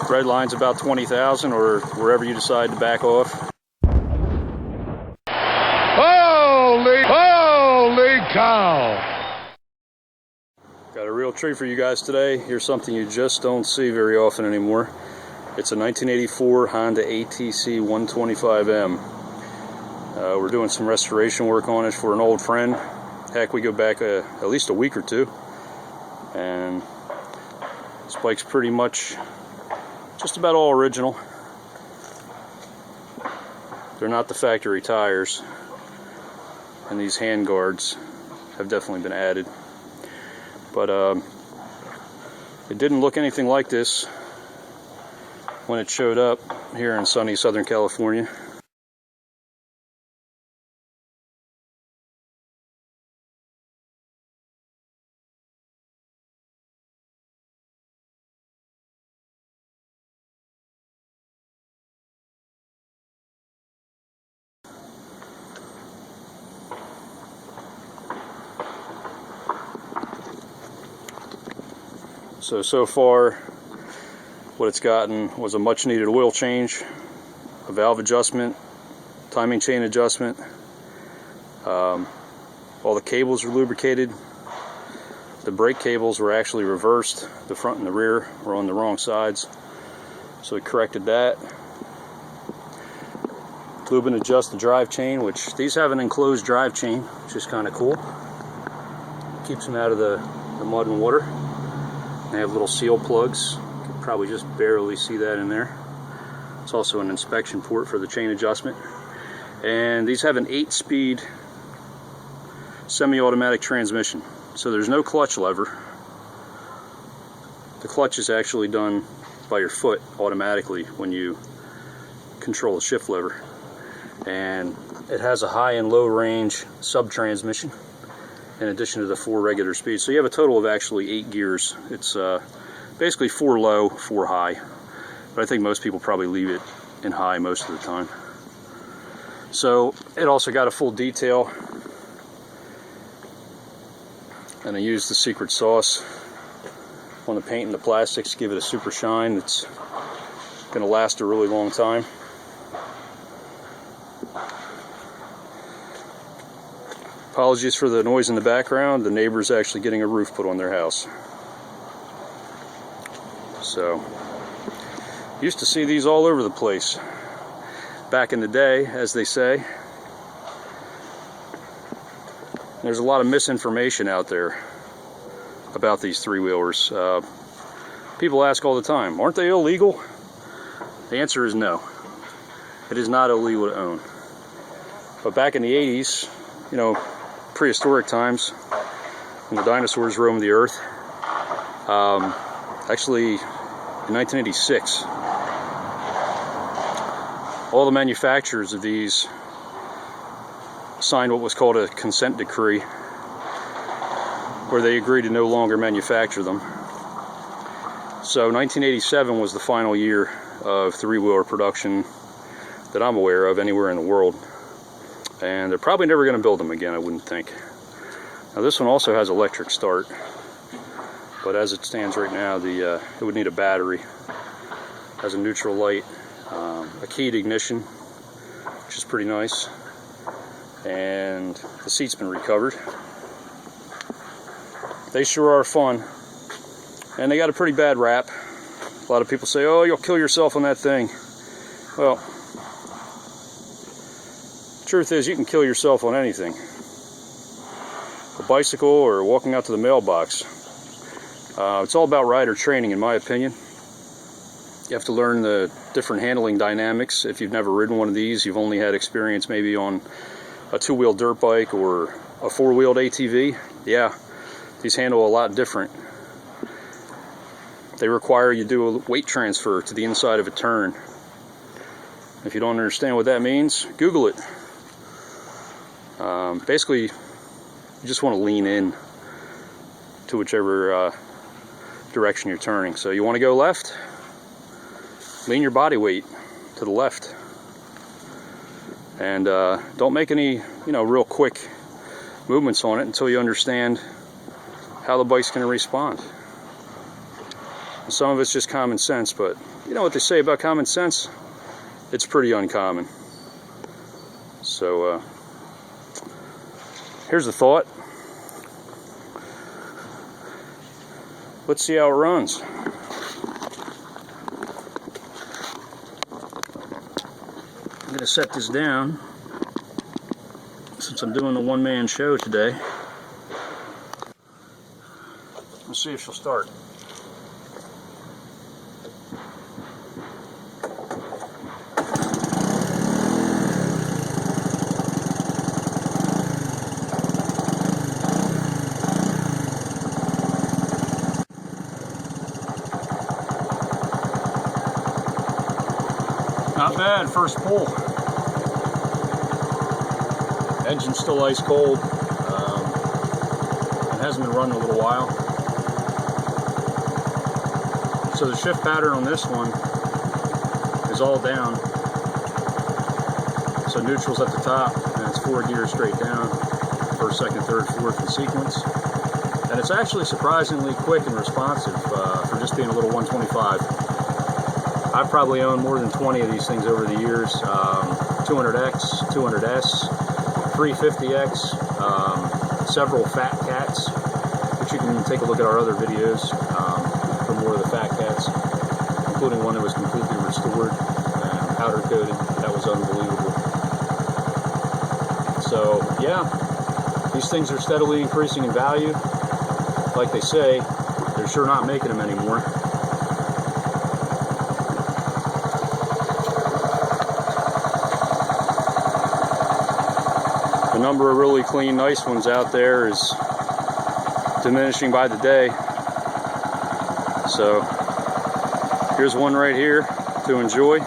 Red line's about 20,000 or wherever you decide to back off. Holy cow! Got a real treat for you guys today. Here's something you just don't see very often anymore. It's a 1984 Honda ATC-125M. We're doing some restoration work on it for an old friend. Heck, we go back at least a week or two. And this bike's pretty much just about all original. They're not the factory tires. And these hand guards have definitely been added. But it didn't look anything like this when it showed up here in sunny Southern California. So far, what it's gotten was a much needed oil change, a valve adjustment, timing chain adjustment. All the cables were lubricated. The brake cables were actually reversed. The front and the rear were on the wrong sides. So we corrected that. Lube and adjust the drive chain, which these have an enclosed drive chain, which is kind of cool. Keeps them out of the mud and water. They have little seal plugs. You can probably just barely see that in there. It's also an inspection port for the chain adjustment. And these have an 8-speed semi-automatic transmission. So there's no clutch lever. The clutch is actually done by your foot automatically when you control the shift lever. And it has a high and low range sub-transmission in addition to the 4 regular speeds. So you have a total of actually 8 gears. It's basically 4 low, 4 high. But I think most people probably leave it in high most of the time. So it also got a full detail. And I used the secret sauce on the paint and the plastics to give it a super shine that's going to last a really long time. Apologies for the noise in the background. The neighbor's actually getting a roof put on their house. So, used to see these all over the place back in the day, as they say. There's a lot of misinformation out there about these three-wheelers. People ask all the time, aren't they illegal? The answer is no. It is not illegal to own. But back in the 80s, you know, prehistoric times, when the dinosaurs roamed the earth, actually in 1986, all the manufacturers of these signed what was called a consent decree, where they agreed to no longer manufacture them. So 1987 was the final year of three-wheeler production that I'm aware of anywhere in the world. And they're probably never going to build them again, I wouldn't think. Now this one also has electric start, but as it stands right now, it would need a battery. Has a neutral light, a keyed ignition, which is pretty nice, and the seat's been recovered. They sure are fun, and they got a pretty bad rap. A lot of people say, oh, you'll kill yourself on that thing. Well, truth is, you can kill yourself on anything. A bicycle or walking out to the mailbox. It's all about rider training, in my opinion. You have to learn the different handling dynamics. If you've never ridden one of these, you've only had experience maybe on a 2-wheel dirt bike or a 4-wheeled ATV. Yeah, these handle a lot different. They require you to do a weight transfer to the inside of a turn. If you don't understand what that means, Google it. Basically, you just want to lean in to whichever direction you're turning. So you want to go left, lean your body weight to the left, and don't make any real quick movements on it until you understand how the bike's going to respond. Some of it's just common sense, but you know what they say about common sense? It's pretty uncommon. So, here's the thought. Let's see how it runs. I'm going to set this down since I'm doing the one-man show today. Let's see if she'll start. Not bad, first pull. Engine's still ice cold. It hasn't been running a little while. So the shift pattern on this one is all down. So neutral's at the top, and it's 4 gears straight down. First, second, third, fourth in sequence. And it's actually surprisingly quick and responsive for just being a little 125. I've probably owned more than 20 of these things over the years. 200X, 200S, 350X, several fat cats, which you can take a look at our other videos for more of the fat cats, including one that was completely restored and powder coated. That was unbelievable. So yeah, these things are steadily increasing in value. Like they say, they're sure not making them anymore. The number of really clean, nice ones out there is diminishing by the day. So here's one right here to enjoy.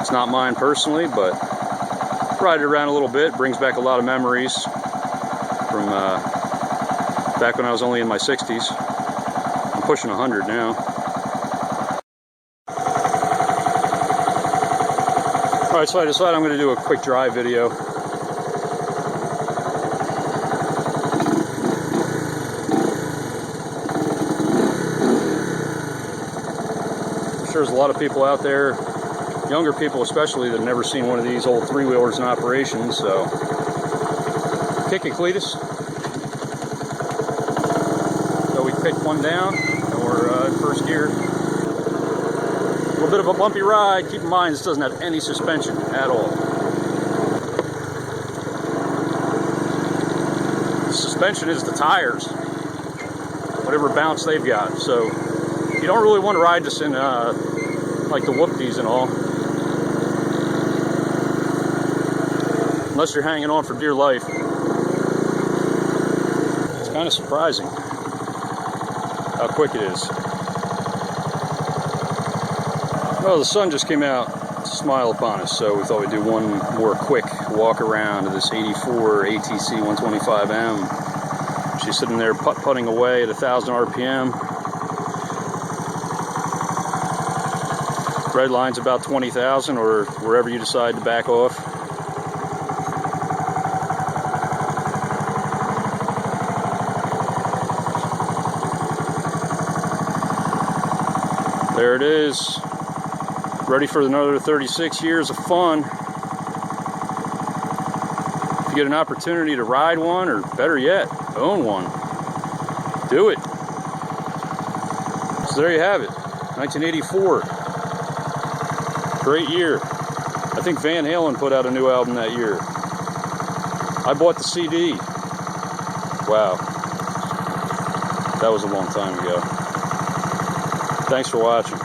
It's not mine personally, but ride it around a little bit. Brings back a lot of memories from back when I was only in my 60s. I'm pushing 100 now. Alright, so I decided I'm going to do a quick drive video. There's a lot of people out there, younger people especially, that have never seen one of these old three-wheelers in operation, so kick it, Cletus. So we picked one down, and we're in first gear. A little bit of a bumpy ride. Keep in mind, this doesn't have any suspension at all. The suspension is the tires, whatever bounce they've got. So you don't really want to ride this in like the whoop-dees and all, unless you're hanging on for dear life. It's kind of surprising how quick it is. Well, the sun just came out to smile upon us, so we thought we'd do one more quick walk around of this 84 ATC-125M. She's sitting there putt-putting away at 1,000 RPM. Red line's about 20,000, or wherever you decide to back off. There it is. Ready for another 36 years of fun. If you get an opportunity to ride one, or better yet, own one, do it. So there you have it. 1984. Great year. I think Van Halen put out a new album that year. I bought the CD. Wow. That was a long time ago. Thanks for watching.